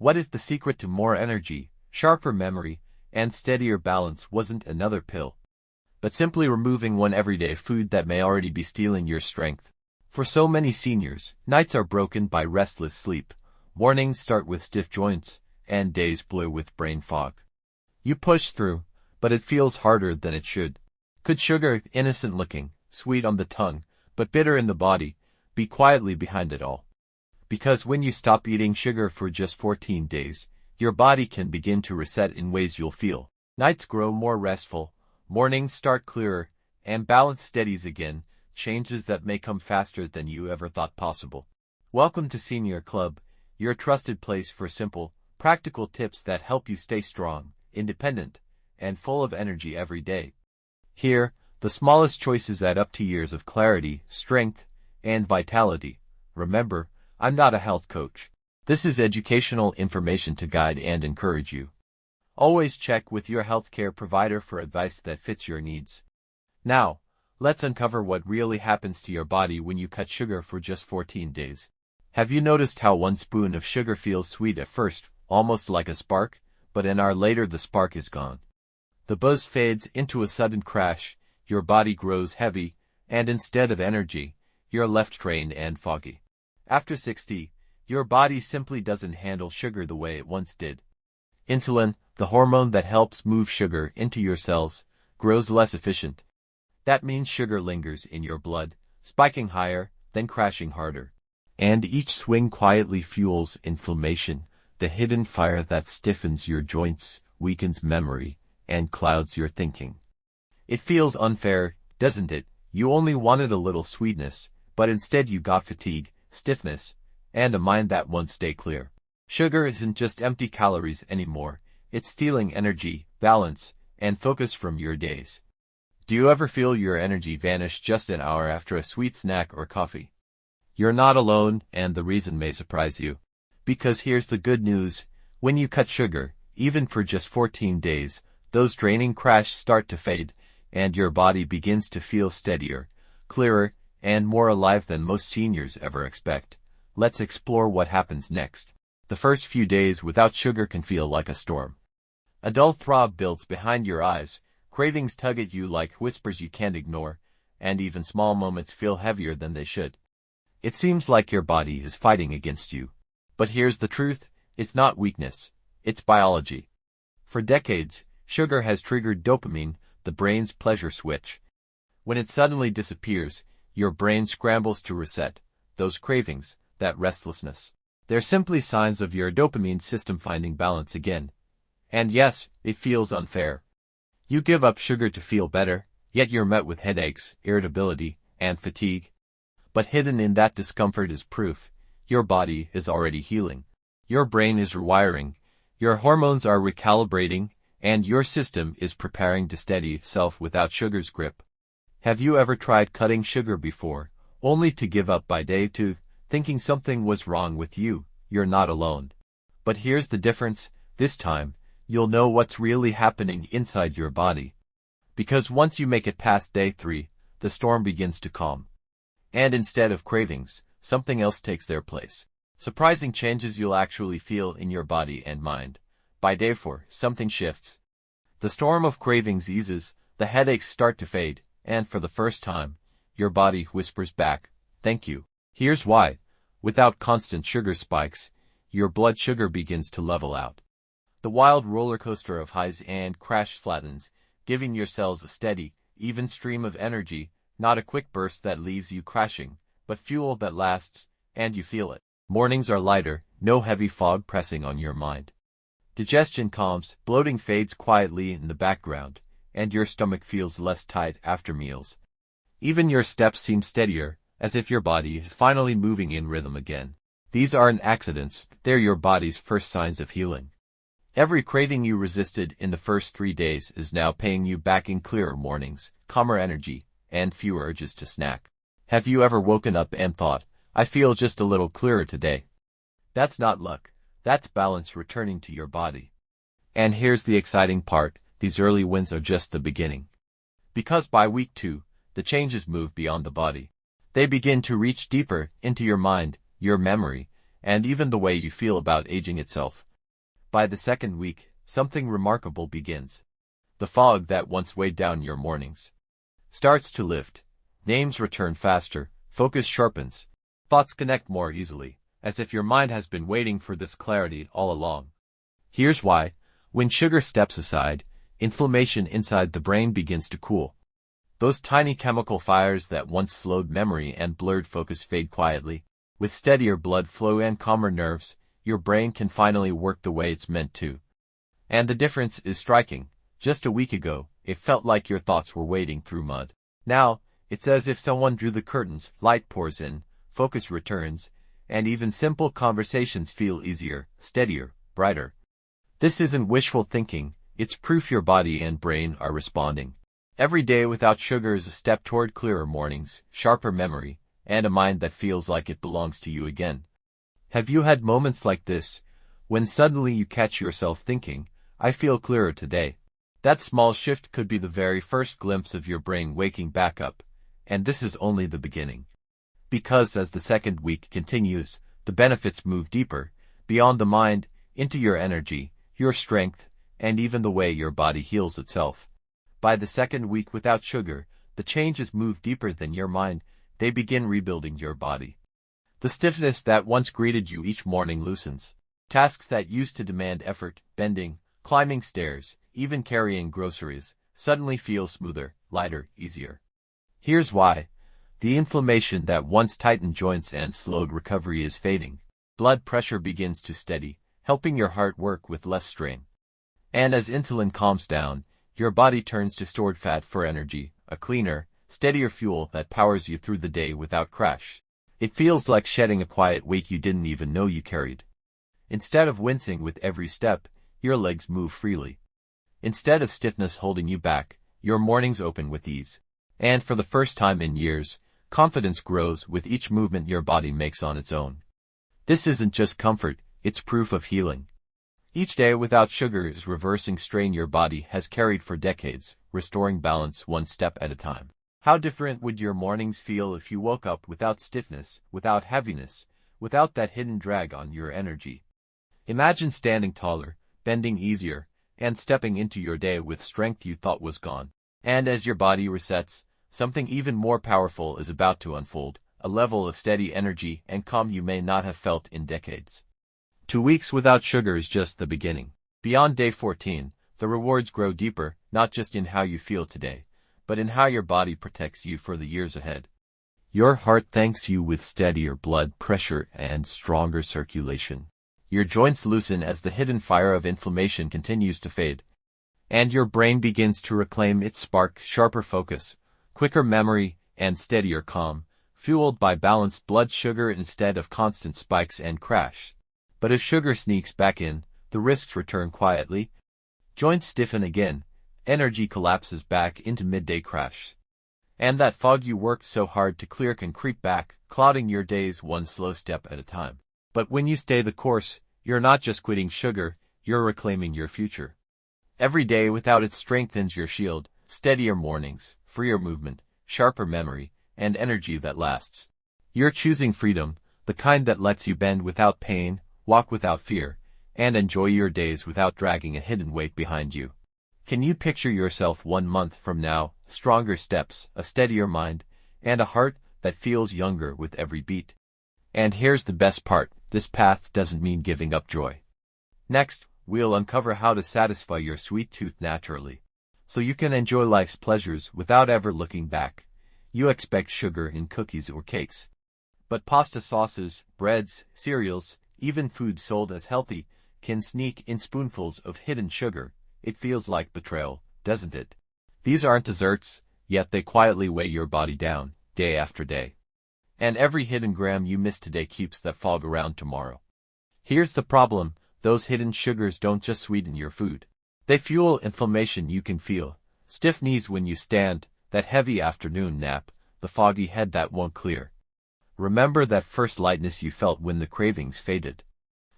What if the secret to more energy, sharper memory, and steadier balance wasn't another pill, but simply removing one everyday food that may already be stealing your strength? For so many seniors, nights are broken by restless sleep, mornings start with stiff joints, and days blur with brain fog. You push through, but it feels harder than it should. Could sugar, innocent looking, sweet on the tongue, but bitter in the body, be quietly behind it all? Because when you stop eating sugar for just 14 days, your body can begin to reset in ways you'll feel. Nights grow more restful, mornings start clearer, and balance steadies again, changes that may come faster than you ever thought possible. Welcome to Senior Club, your trusted place for simple, practical tips that help you stay strong, independent, and full of energy every day. Here, the smallest choices add up to years of clarity, strength, and vitality. Remember, I'm not a health coach. This is educational information to guide and encourage you. Always check with your healthcare provider for advice that fits your needs. Now, let's uncover what really happens to your body when you cut sugar for just 14 days. Have you noticed how one spoon of sugar feels sweet at first, almost like a spark, but an hour later the spark is gone? The buzz fades into a sudden crash, your body grows heavy, and instead of energy, you're left drained and foggy. After 60, your body simply doesn't handle sugar the way it once did. Insulin, the hormone that helps move sugar into your cells, grows less efficient. That means sugar lingers in your blood, spiking higher, then crashing harder. And each swing quietly fuels inflammation, the hidden fire that stiffens your joints, weakens memory, and clouds your thinking. It feels unfair, doesn't it? You only wanted a little sweetness, but instead you got fatigue, stiffness, and a mind that won't stay clear. Sugar isn't just empty calories anymore, it's stealing energy, balance, and focus from your days. Do you ever feel your energy vanish just an hour after a sweet snack or coffee? You're not alone, and the reason may surprise you. Because here's the good news, when you cut sugar, even for just 14 days, those draining crashes start to fade, and your body begins to feel steadier, clearer, and more alive than most seniors ever expect. Let's explore what happens next. The first few days without sugar can feel like a storm. A dull throb builds behind your eyes, cravings tug at you like whispers you can't ignore, and even small moments feel heavier than they should. It seems like your body is fighting against you. But here's the truth, it's not weakness, it's biology. For decades, sugar has triggered dopamine, the brain's pleasure switch. When it suddenly disappears, your brain scrambles to reset those cravings, that restlessness. They're simply signs of your dopamine system finding balance again. And yes, it feels unfair. You give up sugar to feel better, yet you're met with headaches, irritability, and fatigue. But hidden in that discomfort is proof. Your body is already healing. Your brain is rewiring. Your hormones are recalibrating, and your system is preparing to steady itself without sugar's grip. Have you ever tried cutting sugar before, only to give up by day 2, thinking something was wrong with you? You're not alone. But here's the difference, this time, you'll know what's really happening inside your body. Because once you make it past day 3, the storm begins to calm. And instead of cravings, something else takes their place. Surprising changes you'll actually feel in your body and mind. By day 4, something shifts. The storm of cravings eases, the headaches start to fade, and for the first time, your body whispers back, "Thank you." Here's why. Without constant sugar spikes, your blood sugar begins to level out. The wild roller coaster of highs and crash flattens, giving your cells a steady, even stream of energy, not a quick burst that leaves you crashing, but fuel that lasts, and you feel it. Mornings are lighter, no heavy fog pressing on your mind. Digestion calms, bloating fades quietly in the background, and your stomach feels less tight after meals. Even your steps seem steadier, as if your body is finally moving in rhythm again. These aren't accidents, they're your body's first signs of healing. Every craving you resisted in the first 3 days is now paying you back in clearer mornings, calmer energy, and fewer urges to snack. Have you ever woken up and thought, "I feel just a little clearer today"? That's not luck, that's balance returning to your body. And here's the exciting part, these early wins are just the beginning. Because by week 2, the changes move beyond the body. They begin to reach deeper into your mind, your memory, and even the way you feel about aging itself. By the second week, something remarkable begins. The fog that once weighed down your mornings starts to lift. Names return faster, focus sharpens, thoughts connect more easily, as if your mind has been waiting for this clarity all along. Here's why. When sugar steps aside, inflammation inside the brain begins to cool. Those tiny chemical fires that once slowed memory and blurred focus fade quietly. With steadier blood flow and calmer nerves, your brain can finally work the way it's meant to. And the difference is striking. Just a week ago, it felt like your thoughts were wading through mud. Now, it's as if someone drew the curtains, light pours in, focus returns, and even simple conversations feel easier, steadier, brighter. This isn't wishful thinking, it's proof your body and brain are responding. Every day without sugar is a step toward clearer mornings, sharper memory, and a mind that feels like it belongs to you again. Have you had moments like this, when suddenly you catch yourself thinking, I feel clearer today? That small shift could be the very first glimpse of your brain waking back up, and this is only the beginning. Because as the second week continues, the benefits move deeper, beyond the mind, into your energy, your strength, and even the way your body heals itself. By the second week without sugar, the changes move deeper than your mind, they begin rebuilding your body. The stiffness that once greeted you each morning loosens. Tasks that used to demand effort, bending, climbing stairs, even carrying groceries, suddenly feel smoother, lighter, easier. Here's why. The inflammation that once tightened joints and slowed recovery is fading. Blood pressure begins to steady, helping your heart work with less strain. And as insulin calms down, your body turns to stored fat for energy, a cleaner, steadier fuel that powers you through the day without crash. It feels like shedding a quiet weight you didn't even know you carried. Instead of wincing with every step, your legs move freely. Instead of stiffness holding you back, your mornings open with ease. And for the first time in years, confidence grows with each movement your body makes on its own. This isn't just comfort, it's proof of healing. Each day without sugar is reversing strain your body has carried for decades, restoring balance one step at a time. How different would your mornings feel if you woke up without stiffness, without heaviness, without that hidden drag on your energy? Imagine standing taller, bending easier, and stepping into your day with strength you thought was gone. And as your body resets, something even more powerful is about to unfold, a level of steady energy and calm you may not have felt in decades. 2 weeks without sugar is just the beginning. Beyond day 14, the rewards grow deeper, not just in how you feel today, but in how your body protects you for the years ahead. Your heart thanks you with steadier blood pressure and stronger circulation. Your joints loosen as the hidden fire of inflammation continues to fade. And your brain begins to reclaim its spark, sharper focus, quicker memory, and steadier calm, fueled by balanced blood sugar instead of constant spikes and crash. But if sugar sneaks back in, the risks return quietly. Joints stiffen again, energy collapses back into midday crash. And that fog you worked so hard to clear can creep back, clouding your days one slow step at a time. But when you stay the course, you're not just quitting sugar, you're reclaiming your future. Every day without it strengthens your shield, steadier mornings, freer movement, sharper memory, and energy that lasts. You're choosing freedom, the kind that lets you bend without pain, walk without fear, and enjoy your days without dragging a hidden weight behind you. Can you picture yourself 1 month from now, stronger steps, a steadier mind, and a heart that feels younger with every beat? And here's the best part, this path doesn't mean giving up joy. Next, we'll uncover how to satisfy your sweet tooth naturally, so you can enjoy life's pleasures without ever looking back. You expect sugar in cookies or cakes. But pasta sauces, breads, cereals, even food sold as healthy, can sneak in spoonfuls of hidden sugar. It feels like betrayal, doesn't it? These aren't desserts, yet they quietly weigh your body down, day after day. And every hidden gram you miss today keeps that fog around tomorrow. Here's the problem, those hidden sugars don't just sweeten your food. They fuel inflammation you can feel, stiff knees when you stand, that heavy afternoon nap, the foggy head that won't clear. Remember that first lightness you felt when the cravings faded.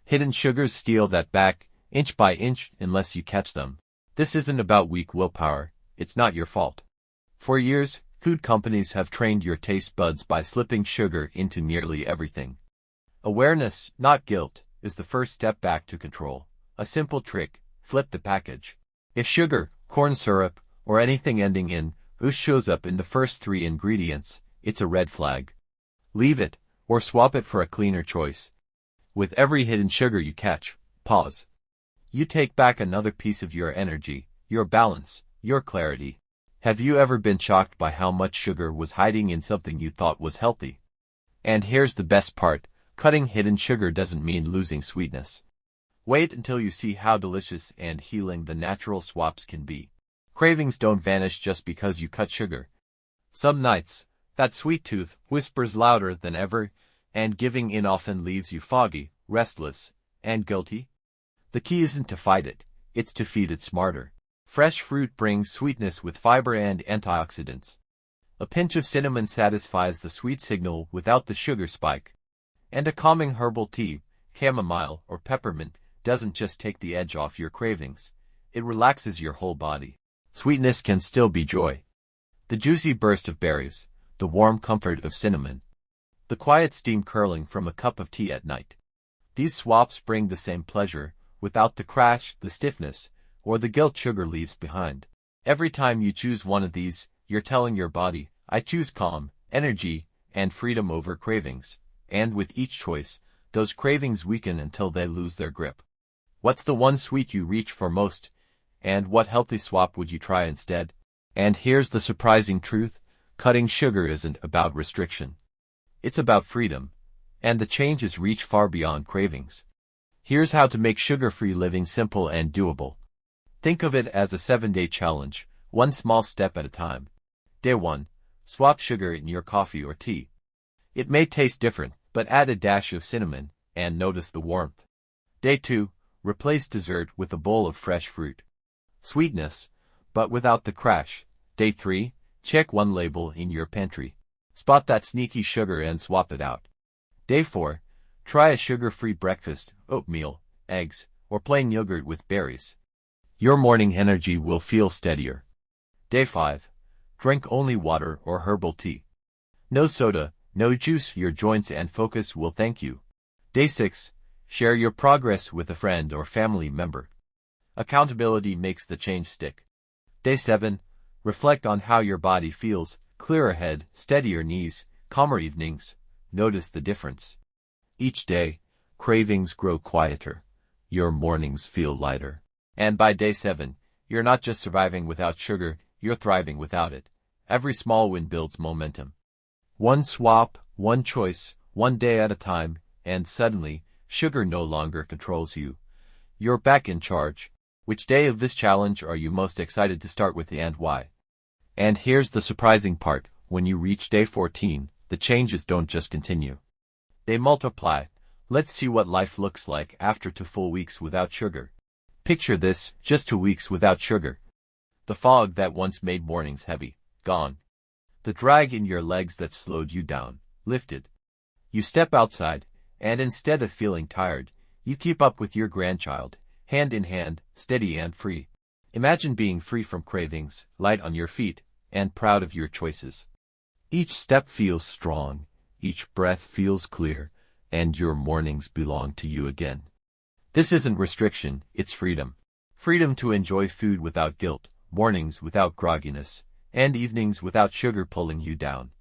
Hidden sugars steal that back, inch by inch, unless you catch them. This isn't about weak willpower, it's not your fault. For years, food companies have trained your taste buds by slipping sugar into nearly everything. Awareness, not guilt, is the first step back to control. A simple trick: flip the package. If sugar, corn syrup, or anything ending in "-us" shows up in the first 3 ingredients, it's a red flag. Leave it, or swap it for a cleaner choice. With every hidden sugar you catch, pause. You take back another piece of your energy, your balance, your clarity. Have you ever been shocked by how much sugar was hiding in something you thought was healthy? And here's the best part: cutting hidden sugar doesn't mean losing sweetness. Wait until you see how delicious and healing the natural swaps can be. Cravings don't vanish just because you cut sugar. Some nights, that sweet tooth whispers louder than ever, and giving in often leaves you foggy, restless, and guilty. The key isn't to fight it, it's to feed it smarter. Fresh fruit brings sweetness with fiber and antioxidants. A pinch of cinnamon satisfies the sweet signal without the sugar spike. And a calming herbal tea, chamomile or peppermint, doesn't just take the edge off your cravings, it relaxes your whole body. Sweetness can still be joy. The juicy burst of berries, the warm comfort of cinnamon, the quiet steam curling from a cup of tea at night. These swaps bring the same pleasure, without the crash, the stiffness, or the guilt sugar leaves behind. Every time you choose one of these, you're telling your body, I choose calm, energy, and freedom over cravings. And with each choice, those cravings weaken until they lose their grip. What's the one sweet you reach for most? And what healthy swap would you try instead? And here's the surprising truth: cutting sugar isn't about restriction. It's about freedom. And the changes reach far beyond cravings. Here's how to make sugar-free living simple and doable. Think of it as a 7-day challenge, one small step at a time. Day 1. Swap sugar in your coffee or tea. It may taste different, but add a dash of cinnamon, and notice the warmth. Day 2. Replace dessert with a bowl of fresh fruit. Sweetness, but without the crash. Day 3. Check one label in your pantry. Spot that sneaky sugar and swap it out. Day 4. Try a sugar-free breakfast, oatmeal, eggs, or plain yogurt with berries. Your morning energy will feel steadier. Day 5. Drink only water or herbal tea. No soda, no juice, your joints and focus will thank you. Day 6. Share your progress with a friend or family member. Accountability makes the change stick. Day 7. Reflect on how your body feels: clearer head, steadier knees, calmer evenings. Notice the difference. Each day, cravings grow quieter. Your mornings feel lighter. And by day 7, you're not just surviving without sugar, you're thriving without it. Every small win builds momentum. One swap, one choice, one day at a time, and suddenly, sugar no longer controls you. You're back in charge. Which day of this challenge are you most excited to start with, and why? And here's the surprising part: when you reach day 14, the changes don't just continue. They multiply. Let's see what life looks like after 2 full weeks without sugar. Picture this: just 2 weeks without sugar. The fog that once made mornings heavy, gone. The drag in your legs that slowed you down, lifted. You step outside, and instead of feeling tired, you keep up with your grandchild, hand in hand, steady and free. Imagine being free from cravings, light on your feet, and proud of your choices. Each step feels strong, each breath feels clear, and your mornings belong to you again. This isn't restriction, it's freedom. Freedom to enjoy food without guilt, mornings without grogginess, and evenings without sugar pulling you down.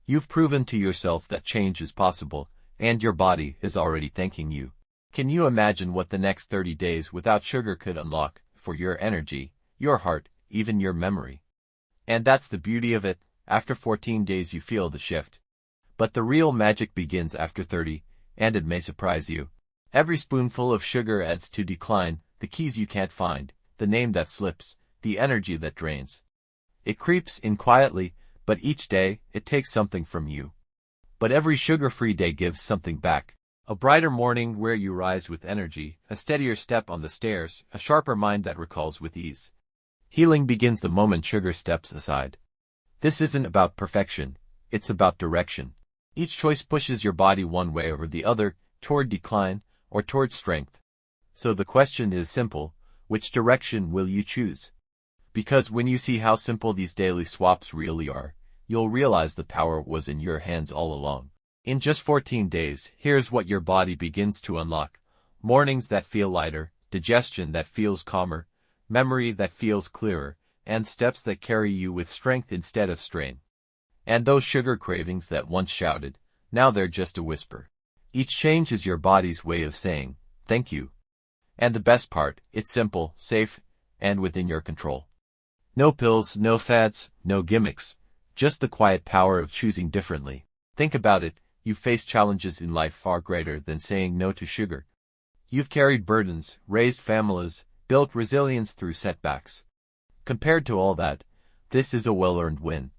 You've proven to yourself that change is possible, and your body is already thanking you. Can you imagine what the next 30 days without sugar could unlock for your energy, your heart, even your memory? And that's the beauty of it. After 14 days you feel the shift. But the real magic begins after 30, and it may surprise you. Every spoonful of sugar adds to decline, the keys you can't find, the name that slips, the energy that drains. It creeps in quietly, but each day, it takes something from you. But every sugar-free day gives something back. A brighter morning where you rise with energy, a steadier step on the stairs, a sharper mind that recalls with ease. Healing begins the moment sugar steps aside. This isn't about perfection, it's about direction. Each choice pushes your body one way or the other, toward decline, or toward strength. So the question is simple: which direction will you choose? Because when you see how simple these daily swaps really are, you'll realize the power was in your hands all along. In just 14 days, here's what your body begins to unlock. Mornings that feel lighter, digestion that feels calmer, memory that feels clearer, and steps that carry you with strength instead of strain. And those sugar cravings that once shouted, now they're just a whisper. Each change is your body's way of saying, thank you. And the best part, it's simple, safe, and within your control. No pills, no fads, no gimmicks. Just the quiet power of choosing differently. Think about it, you've faced challenges in life far greater than saying no to sugar. You've carried burdens, raised families, built resilience through setbacks. Compared to all that, this is a well-earned win.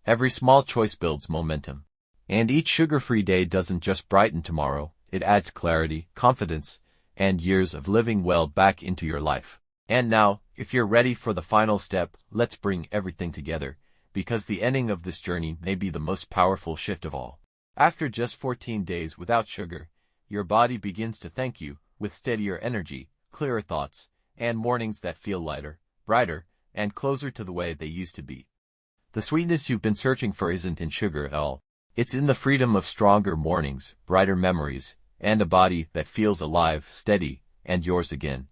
Every small choice builds momentum. And each sugar-free day doesn't just brighten tomorrow, it adds clarity, confidence, and years of living well back into your life. And now, if you're ready for the final step, let's bring everything together, because the ending of this journey may be the most powerful shift of all. After just 14 days without sugar, your body begins to thank you, with steadier energy, clearer thoughts, and mornings that feel lighter, brighter, and closer to the way they used to be. The sweetness you've been searching for isn't in sugar at all. It's in the freedom of stronger mornings, brighter memories, and a body that feels alive, steady, and yours again.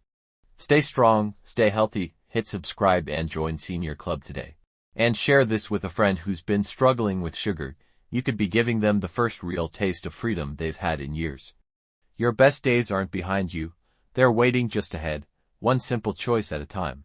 Stay strong, stay healthy, hit subscribe and join Senior Club today. And share this with a friend who's been struggling with sugar. You could be giving them the first real taste of freedom they've had in years. Your best days aren't behind you, they're waiting just ahead, one simple choice at a time.